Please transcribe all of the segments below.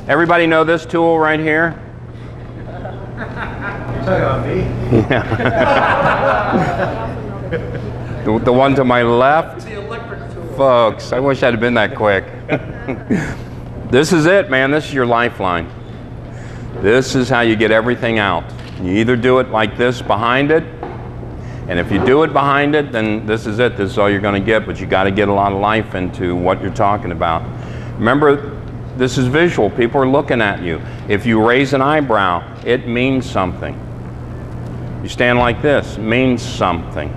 Everybody know this tool right here? Yeah. the one to my left? The electric tool. Folks, I wish I'd have been that quick. This is it, man. This is your lifeline. This is how you get everything out. You either do it like this behind it, and if you do it behind it, then this is it. This is all you're going to get, but you got to get a lot of life into what you're talking about. Remember, this is visual. People are looking at you. If you raise an eyebrow, it means something. You stand like this, it means something.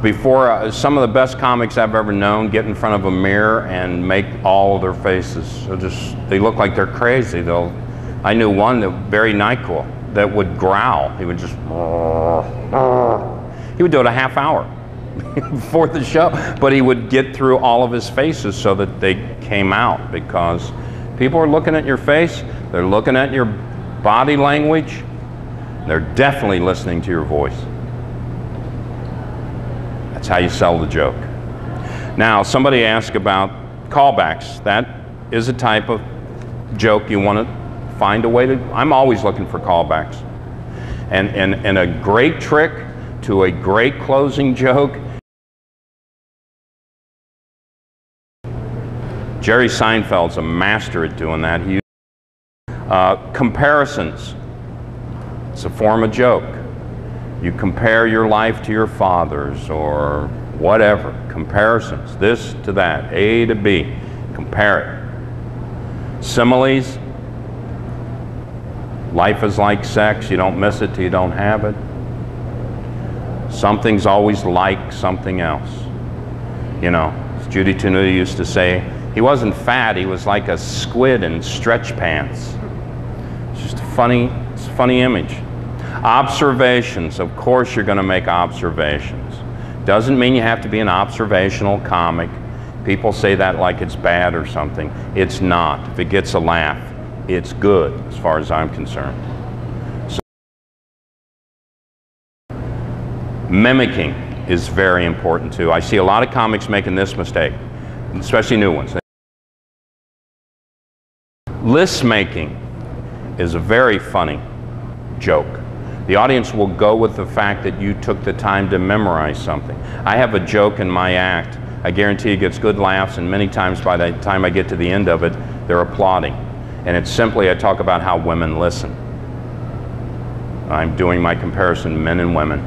Before, some of the best comics I've ever known get in front of a mirror and make all of their faces. They look like they're crazy. I knew one that very NyQuil that would growl. He would just, he would do it a half hour before the show, but he would get through all of his faces so that they came out, because people are looking at your face, they're looking at your body language, they're definitely listening to your voice. That's how you sell the joke. Now, somebody asked about callbacks. That is a type of joke you want to find a way to. I'm always looking for callbacks. And a great trick to a great closing joke. Jerry Seinfeld's a master at doing that. Comparisons. It's a form of joke. You compare your life to your father's or whatever. Comparisons. This to that. A to B. Compare it. Similes. Life is like sex. You don't miss it till you don't have it. Something's always like something else. You know, as Judy Tenuta used to say, he wasn't fat, he was like a squid in stretch pants. It's just a funny image. Observations. Of course you're going to make observations. Doesn't mean you have to be an observational comic. People say that like it's bad or something. It's not. If it gets a laugh, it's good as far as I'm concerned. So, mimicking is very important too. I see a lot of comics making this mistake, especially new ones. List making is a very funny joke. The audience will go with the fact that you took the time to memorize something. I have a joke in my act. I guarantee it gets good laughs, and many times by the time I get to the end of it, they're applauding. And it's simply, I talk about how women listen. I'm doing my comparison, men and women,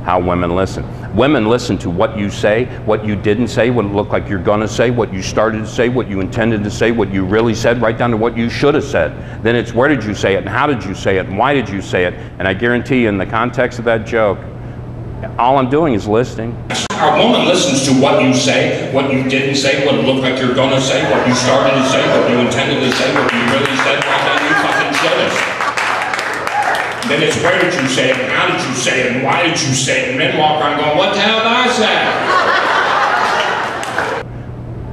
how women listen. Women listen to what you say, what you didn't say, what it looked like you're gonna say, what you started to say, what you intended to say, what you really said, right down to what you should have said. Then it's where did you say it, and how did you say it, and why did you say it? And I guarantee you, in the context of that joke, all I'm doing is listening. Our woman listens to what you say, what you didn't say, what it looked like you're gonna say, what you started to say, what you intended to say, what you really said, right down to you fucking should've. Then it's where did you say it, and how did you say it, and why did you say it, and men walk around going, what the hell did I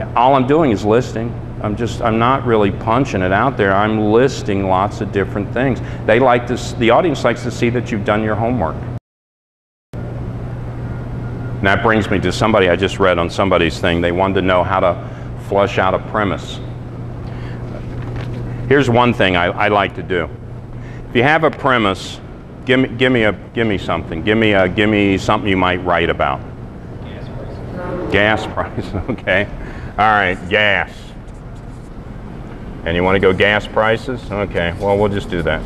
say? All I'm doing is listening. I'm not really punching it out there. I'm listing lots of different things. They like this, the audience likes to see that you've done your homework. And that brings me to somebody I just read on somebody's thing. They wanted to know how to flush out a premise. Here's one thing I like to do. If you have a premise, give me something. Give me something you might write about. Gas prices. Gas price, okay. All right, gas. And you want to go gas prices? Okay, well, we'll just do that.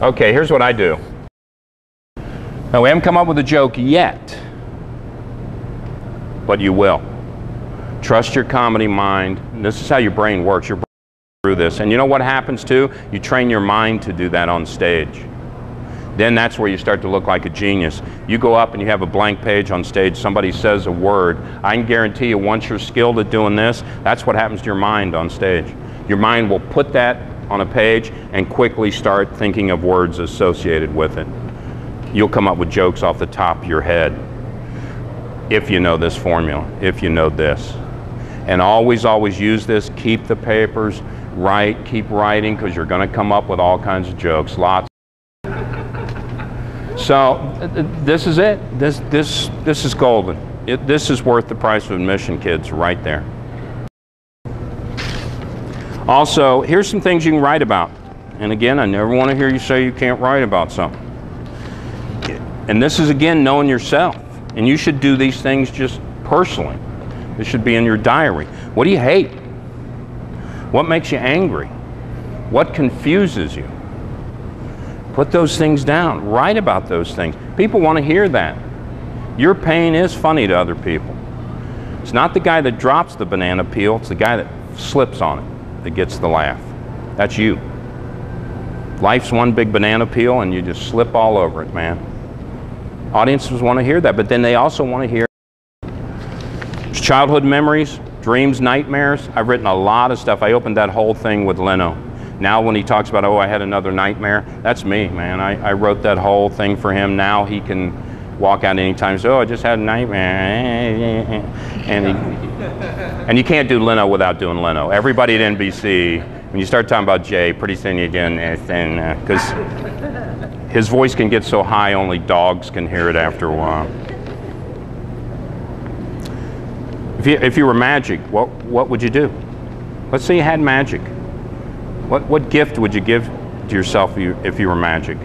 Okay, here's what I do. Now, we haven't come up with a joke yet, but you will. Trust your comedy mind. This is how your brain works. Your brain through this. And you know what happens too? You train your mind to do that on stage. Then that's where you start to look like a genius. You go up and you have a blank page on stage, somebody says a word. I can guarantee you, once you're skilled at doing this, that's what happens to your mind on stage. Your mind will put that on a page and quickly start thinking of words associated with it. You'll come up with jokes off the top of your head if you know this formula, if you know this. And always, always use this. Keep the papers, write, keep writing, because you're going to come up with all kinds of jokes, lots. So this is it. This is golden. This is worth the price of admission, kids, right there. Also, here's some things you can write about. And again, I never want to hear you say you can't write about something. And this is, again, knowing yourself. And you should do these things just personally. This should be in your diary. What do you hate? What makes you angry? What confuses you? Put those things down. Write about those things. People want to hear that. Your pain is funny to other people. It's not the guy that drops the banana peel, it's the guy that slips on it that gets the laugh. That's you. Life's one big banana peel and you just slip all over it, man. Audiences want to hear that, but then they also want to hear childhood memories, dreams, nightmares. I've written a lot of stuff. I opened that whole thing with Leno. Now when he talks about, oh, I had another nightmare, that's me, man. I wrote that whole thing for him. Now he can walk out anytime and say, oh, I just had a nightmare. And you can't do Leno without doing Leno. Everybody at NBC, when you start talking about Jay, pretty soon you're doing this, because his voice can get so high only dogs can hear it after a while. If you were magic, what would you do? Let's say you had magic. What gift would you give to yourself if you were magic?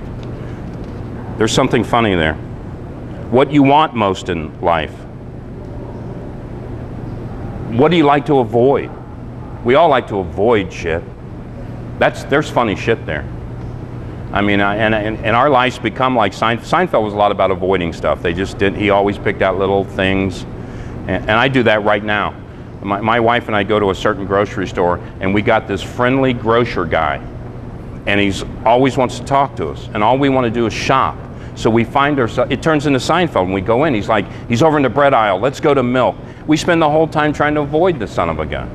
There's something funny there. What you want most in life. What do you like to avoid? We all like to avoid shit. There's funny shit there. I mean, and our lives become like Seinfeld was a lot about avoiding stuff. He always picked out little things. And I do that right now. My wife and I go to a certain grocery store, and we got this friendly grocer guy, and he's always wants to talk to us, and all we want to do is shop. So we find ourselves, it turns into Seinfeld when we go in. He's like, he's over in the bread aisle, let's go to milk. We spend the whole time trying to avoid the son of a gun.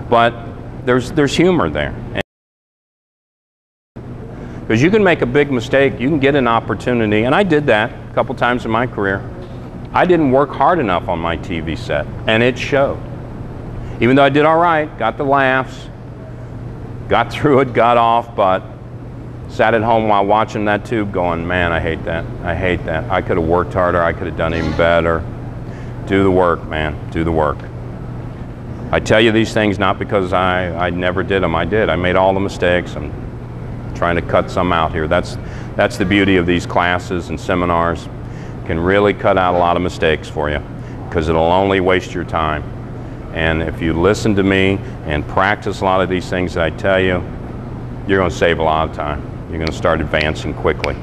But there's humor there. Because you can make a big mistake, you can get an opportunity, and I did that a couple times in my career. I didn't work hard enough on my TV set, and it showed. Even though I did all right, got the laughs, got through it, got off, but sat at home while watching that tube going, man, I hate that. I hate that. I could have worked harder. I could have done even better. Do the work, man. Do the work. I tell you these things not because I never did them. I did. I made all the mistakes. I'm trying to cut some out here. That's the beauty of these classes and seminars. Can really cut out a lot of mistakes for you because it'll only waste your time. And if you listen to me and practice a lot of these things that I tell you, you're going to save a lot of time. You're going to start advancing quickly.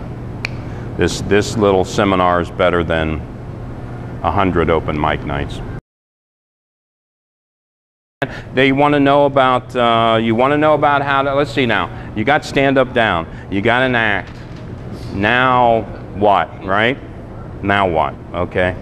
This little seminar is better than 100 open mic nights. They want to know about, how to, let's see now, you got stand-up down, you got an act, now what, right? Now what, okay?